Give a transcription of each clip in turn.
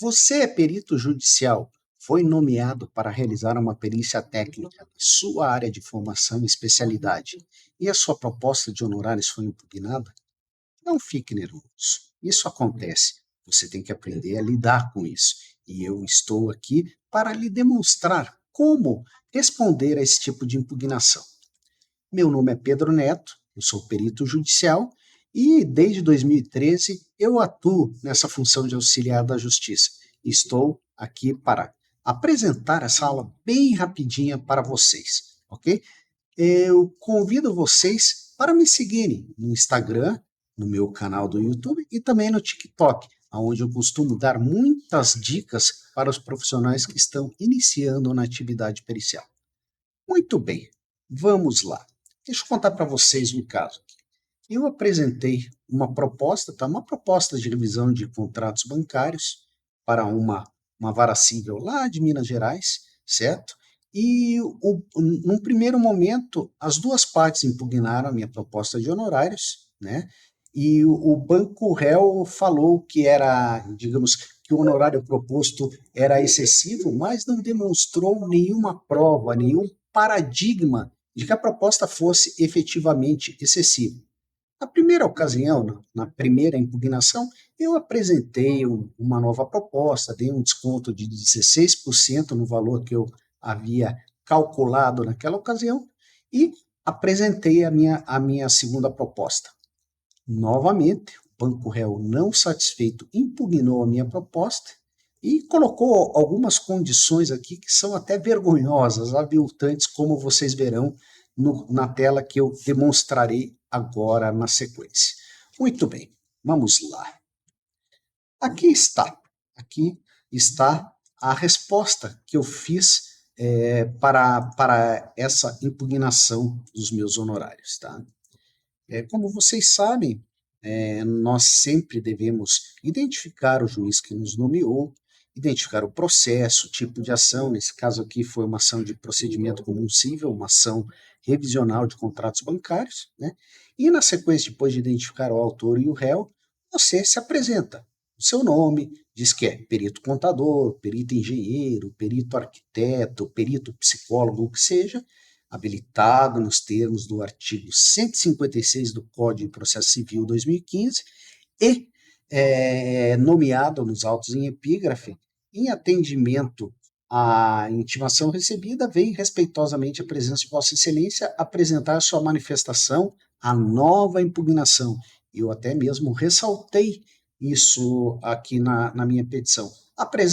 Você é perito judicial, foi nomeado para realizar uma perícia técnica na sua área de formação e especialidade, e a sua proposta de honorários foi impugnada? Não fique nervoso. Isso acontece. Você tem que aprender a lidar com isso. E eu estou aqui para lhe demonstrar como responder a esse tipo de impugnação. Meu nome é Pedro Neto, eu sou perito judicial e desde 2013 eu atuo nessa função de auxiliar da justiça. Estou aqui para apresentar essa aula bem rapidinha para vocês, ok? Eu convido vocês para me seguirem no Instagram, no meu canal do YouTube e também no TikTok, onde eu costumo dar muitas dicas para os profissionais que estão iniciando na atividade pericial. Muito bem, vamos lá. Deixa eu contar para vocês um caso. Eu apresentei uma proposta, tá? Uma proposta de revisão de contratos bancários para uma vara civil lá de Minas Gerais, certo? E num primeiro momento, as duas partes impugnaram a minha proposta de honorários, né? E o banco réu falou que era, digamos, que o honorário proposto era excessivo, mas não demonstrou nenhuma prova, nenhum paradigma de que a proposta fosse efetivamente excessiva. Na primeira ocasião, na primeira impugnação, eu apresentei uma nova proposta, dei um desconto de 16% no valor que eu havia calculado naquela ocasião e apresentei a minha segunda proposta. Novamente, o banco réu, não satisfeito, impugnou a minha proposta e colocou algumas condições aqui que são até vergonhosas, aviltantes, como vocês verão na tela que eu demonstrarei agora na sequência. Muito bem, vamos lá. Aqui está a resposta que eu fiz para essa impugnação dos meus honorários. Tá? Como vocês sabem, nós sempre devemos identificar o juiz que nos nomeou, identificar o processo, o tipo de ação, nesse caso aqui foi uma ação de procedimento comum civil, uma ação revisional de contratos bancários, né? E na sequência, depois de identificar o autor e o réu, você se apresenta. O seu nome, diz que é perito contador, perito engenheiro, perito arquiteto, perito psicólogo, o que seja, habilitado nos termos do artigo 156 do Código de Processo Civil 2015 e nomeado nos autos em epígrafe, em atendimento à intimação recebida, vem respeitosamente à presença de Vossa Excelência apresentar sua manifestação à nova impugnação. Eu até mesmo ressaltei isso aqui na minha petição.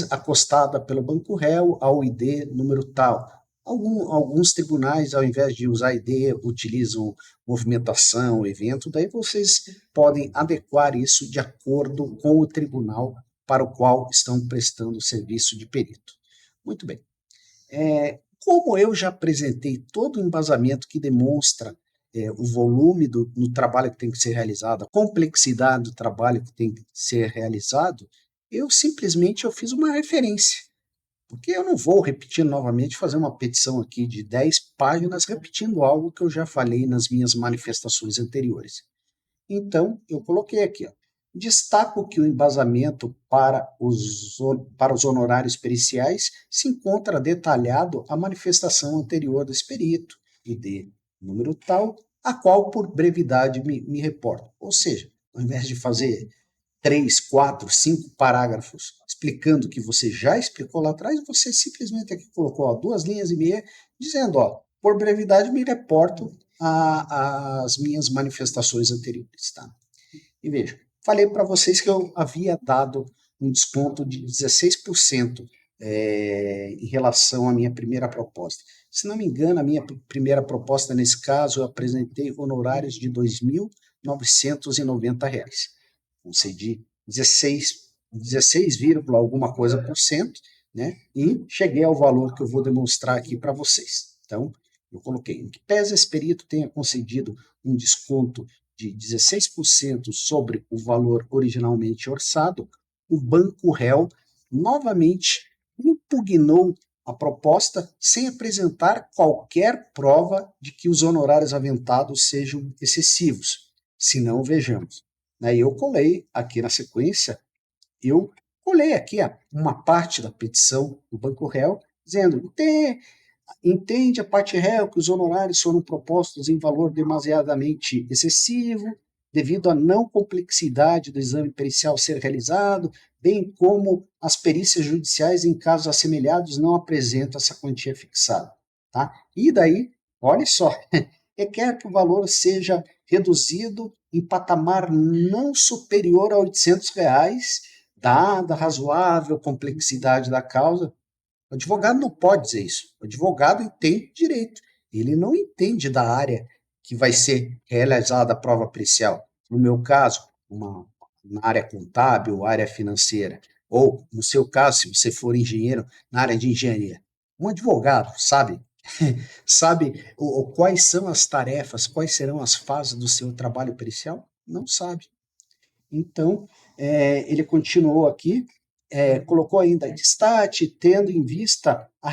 Acostada pelo banco réu ao ID número tal. Alguns tribunais, ao invés de usar ID, utilizam movimentação, evento, daí vocês podem adequar isso de acordo com o tribunal para o qual estão prestando o serviço de perito. Muito bem. Como eu já apresentei todo o embasamento que demonstra o volume do trabalho que tem que ser realizado, a complexidade do trabalho que tem que ser realizado, eu simplesmente fiz uma referência. Porque eu não vou repetir novamente, fazer uma petição aqui de 10 páginas repetindo algo que eu já falei nas minhas manifestações anteriores. Então, eu coloquei aqui, ó, destaco que o embasamento para os honorários periciais se encontra detalhado a manifestação anterior desse perito, e de número tal, a qual por brevidade me reporto. Ou seja, ao invés de fazer 3, 4, 5 parágrafos explicando o que você já explicou lá atrás, você simplesmente aqui colocou 2,5 linhas dizendo, ó, por brevidade me reporto às minhas manifestações anteriores. Tá? E veja, falei para vocês que eu havia dado um desconto de 16% em relação à minha primeira proposta. Se não me engano, a minha primeira proposta, nesse caso, eu apresentei honorários de R$ 2.990. Concedi 16 alguma coisa por cento, né? E cheguei ao valor que eu vou demonstrar aqui para vocês. Então, eu coloquei, em que pese esse perito tenha concedido um desconto de 16% sobre o valor originalmente orçado, o banco réu novamente impugnou a proposta sem apresentar qualquer prova de que os honorários aventados sejam excessivos. Se não, vejamos. Eu colei aqui na sequência, eu Vou ler aqui uma parte da petição do Banco Réu, dizendo: entende a parte réu que os honorários foram propostos em valor demasiadamente excessivo, devido à não complexidade do exame pericial ser realizado, bem como as perícias judiciais em casos assemelhados não apresentam essa quantia fixada. Tá? E daí, olha só, requer que o valor seja reduzido em patamar não superior a R$ 800, dada a razoável complexidade da causa. O advogado não pode dizer isso. O advogado entende direito. Ele não entende da área que vai ser realizada a prova pericial. No meu caso, na área contábil, área financeira. Ou, no seu caso, se você for engenheiro, na área de engenharia. Um advogado sabe quais são as tarefas, quais serão as fases do seu trabalho pericial? Não sabe. Então, ele continuou aqui, colocou ainda: destaque, tendo-se em vista a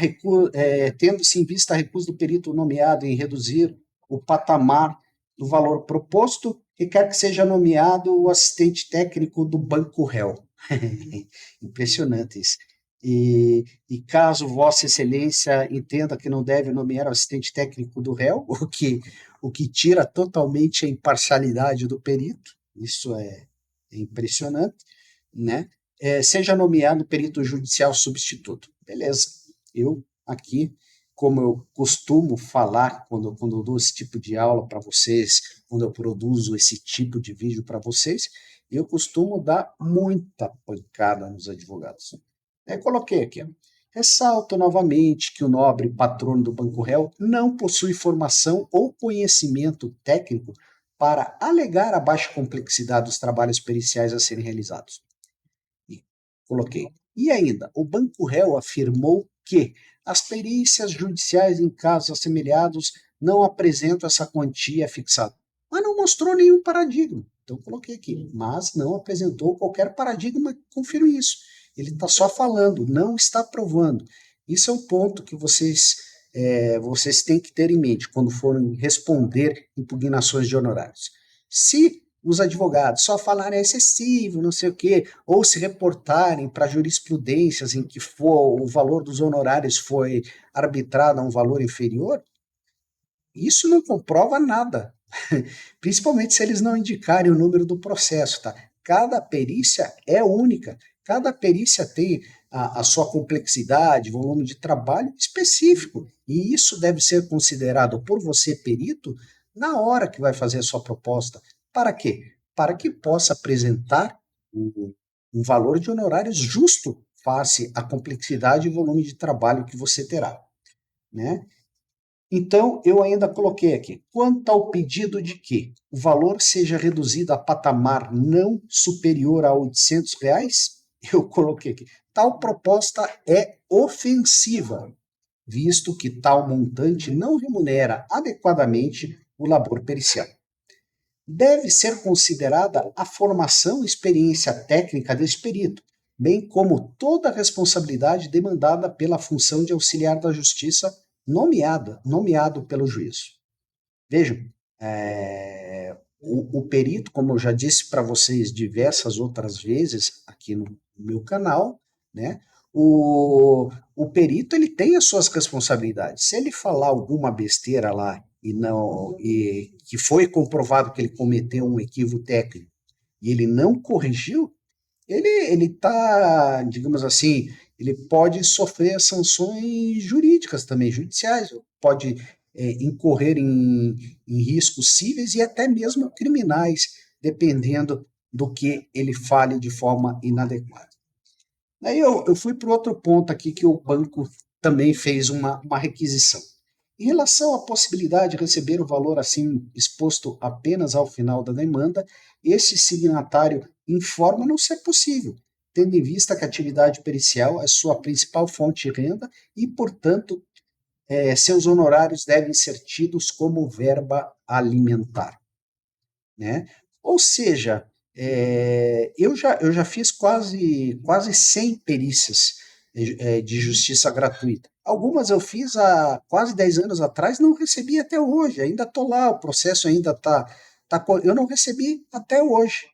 recusa do perito nomeado em reduzir o patamar do valor proposto, requer que seja nomeado o assistente técnico do Banco Réu. Impressionante isso. E caso Vossa Excelência entenda que não deve nomear o assistente técnico do réu, o que tira totalmente a imparcialidade do perito, isso é impressionante, né? Seja nomeado perito judicial substituto. Beleza. Eu aqui, como eu costumo falar quando eu dou esse tipo de aula para vocês, quando eu produzo esse tipo de vídeo para vocês, eu costumo dar muita pancada nos advogados. Coloquei aqui. Ressalto novamente que o nobre patrono do Banco Réu não possui formação ou conhecimento técnico para alegar a baixa complexidade dos trabalhos periciais a serem realizados. E coloquei. E ainda, o Banco Réu afirmou que as perícias judiciais em casos assemelhados não apresentam essa quantia fixada, mas não mostrou nenhum paradigma. Então, coloquei aqui, mas não apresentou qualquer paradigma, confiro isso. Ele está só falando, não está provando. Isso é um ponto que vocês têm que ter em mente quando forem responder impugnações de honorários. Se os advogados só falarem excessivo, não sei o quê, ou se reportarem para jurisprudências em que o valor dos honorários foi arbitrado a um valor inferior, isso não comprova nada. Principalmente se eles não indicarem o número do processo, tá? Cada perícia é única, cada perícia tem a sua complexidade, volume de trabalho específico, e isso deve ser considerado por você, perito, na hora que vai fazer a sua proposta. Para quê? Para que possa apresentar um valor de honorários justo face à complexidade e volume de trabalho que você terá, né? Então, eu ainda coloquei aqui: quanto ao pedido de que o valor seja reduzido a patamar não superior a R$ 800, eu coloquei aqui: tal proposta é ofensiva, visto que tal montante não remunera adequadamente o labor pericial. Deve ser considerada a formação e experiência técnica desse perito, bem como toda a responsabilidade demandada pela função de auxiliar da justiça nomeado pelo juízo. Vejam, o perito, como eu já disse para vocês diversas outras vezes aqui no meu canal, né? O perito ele tem as suas responsabilidades. Se ele falar alguma besteira lá e que foi comprovado que ele cometeu um equívoco técnico e ele não corrigiu, ele está, digamos assim, ele pode sofrer sanções jurídicas também, judiciais, pode incorrer em riscos cíveis e até mesmo criminais, dependendo do que ele fale de forma inadequada. Aí eu fui para outro ponto aqui que o banco também fez uma requisição. Em relação à possibilidade de receber o valor assim exposto apenas ao final da demanda, este signatário informa não ser possível, tendo em vista que a atividade pericial é sua principal fonte de renda e, portanto, seus honorários devem ser tidos como verba alimentar, né? Ou seja, eu já fiz quase 100 perícias de justiça gratuita. Algumas eu fiz há quase 10 anos atrás, não recebi até hoje, ainda estou lá, o processo ainda está, eu não recebi até hoje.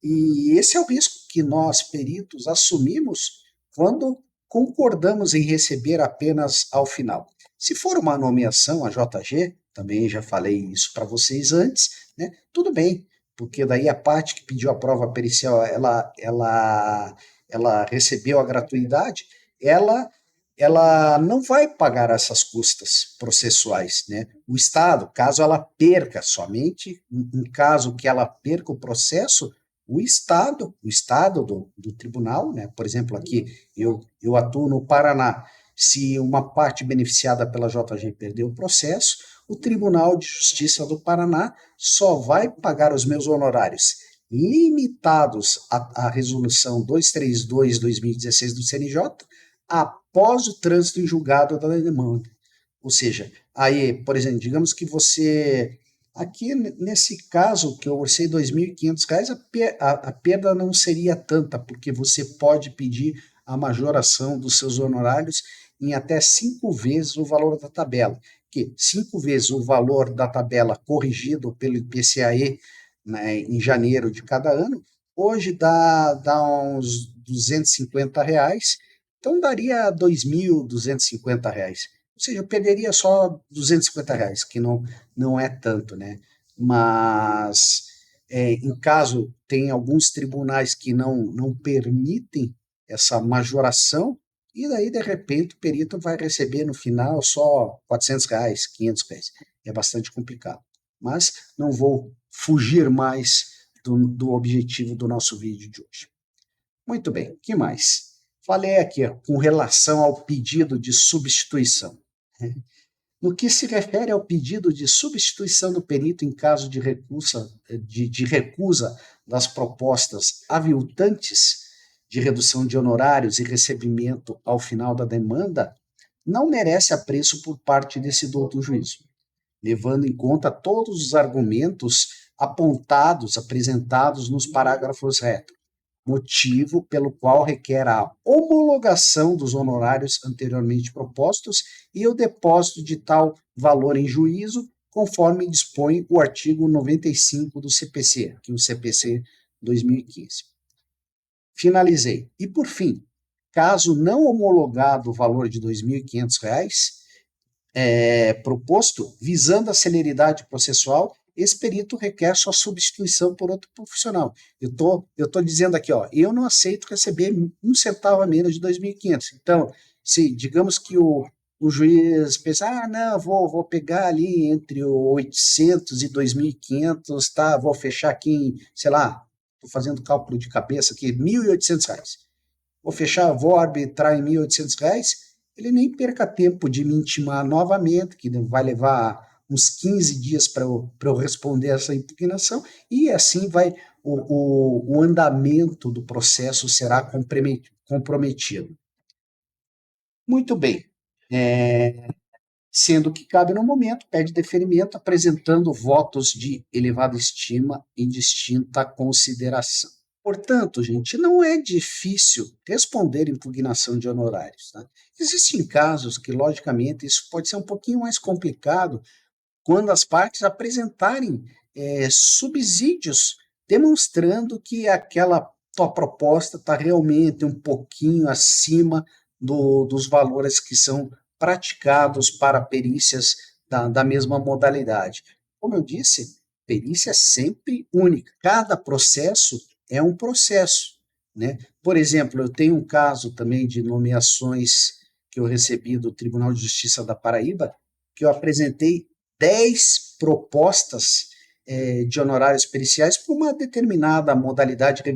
E esse é o risco que nós, peritos, assumimos quando concordamos em receber apenas ao final. Se for uma nomeação a JG, também já falei isso para vocês antes, né? Tudo bem, porque daí a parte que pediu a prova pericial, ela recebeu a gratuidade, ela não vai pagar essas custas processuais, né? O Estado, caso ela perca, somente em caso que ela perca o processo, o Estado do tribunal, né? Por exemplo, aqui eu atuo no Paraná. Se uma parte beneficiada pela JG perder o processo, o Tribunal de Justiça do Paraná só vai pagar os meus honorários limitados à resolução 232/2016 do CNJ após o trânsito em julgado da demanda. Ou seja, aí, por exemplo, digamos que você, aqui nesse caso que eu orcei R$ 2.500, a perda não seria tanta, porque você pode pedir a majoração dos seus honorários em até 5 vezes o valor da tabela, que 5 vezes o valor da tabela corrigido pelo IPCAE, né, em janeiro de cada ano, hoje dá uns R$ 250, então daria R$ 2.250. Ou seja, eu perderia só R$ 250, que não é tanto, né? Mas, em caso, tem alguns tribunais que não permitem essa majoração, e daí, de repente, o perito vai receber no final só R$ 400, R$ 500. É bastante complicado. Mas não vou fugir mais do objetivo do nosso vídeo de hoje. Muito bem, o que mais? Falei aqui com relação ao pedido de substituição. No que se refere ao pedido de substituição do perito em caso de recusa das propostas aviltantes de redução de honorários e recebimento ao final da demanda, não merece apreço por parte desse douto juízo, levando em conta todos os argumentos apresentados nos parágrafos retos, motivo pelo qual requer a homologação dos honorários anteriormente propostos e o depósito de tal valor em juízo, conforme dispõe o artigo 95 do CPC, que é o CPC 2015. Finalizei. E, por fim, caso não homologado o valor de R$ 2.500 proposto, visando a celeridade processual, esse perito requer sua substituição por outro profissional. Eu tô dizendo aqui, ó, eu não aceito receber um centavo a menos de 2.500. Então, se digamos que o juiz pensa, não, vou pegar ali entre o 800 e 2.500, tá? Vou fechar aqui em, sei lá, estou fazendo cálculo de cabeça aqui, R$ 1.800. Vou arbitrar em R$ 1.800, ele nem perca tempo de me intimar novamente, que vai levar uns 15 dias para eu responder essa impugnação, e assim o andamento do processo será comprometido. Muito bem. Sendo que cabe no momento, pede deferimento apresentando votos de elevada estima e distinta consideração. Portanto, gente, não é difícil responder impugnação de honorários. Tá? Existem casos que, logicamente, isso pode ser um pouquinho mais complicado quando as partes apresentarem subsídios demonstrando que aquela tua proposta está realmente um pouquinho acima dos valores que são praticados para perícias da mesma modalidade. Como eu disse, perícia é sempre única. Cada processo é um processo, né? Por exemplo, eu tenho um caso também de nomeações que eu recebi do Tribunal de Justiça da Paraíba, que eu apresentei 10 propostas de honorários periciais por uma determinada modalidade de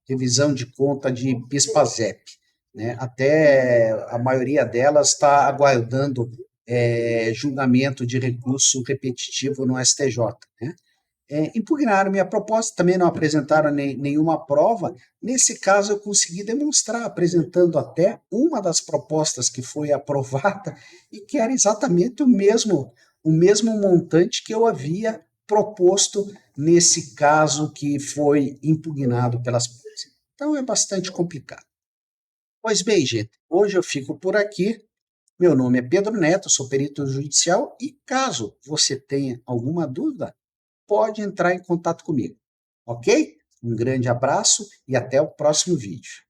revisão de conta de PIS/PASEP. Né? Até a maioria delas está aguardando julgamento de recurso repetitivo no STJ. Né? Impugnaram minha proposta, também não apresentaram nenhuma prova. Nesse caso, eu consegui demonstrar, apresentando até uma das propostas que foi aprovada e que era exatamente o mesmo montante que eu havia proposto nesse caso que foi impugnado pelas partes. Então, é bastante complicado. Pois bem, gente, hoje eu fico por aqui. Meu nome é Pedro Neto, sou perito judicial e caso você tenha alguma dúvida, pode entrar em contato comigo, ok? Um grande abraço e até o próximo vídeo.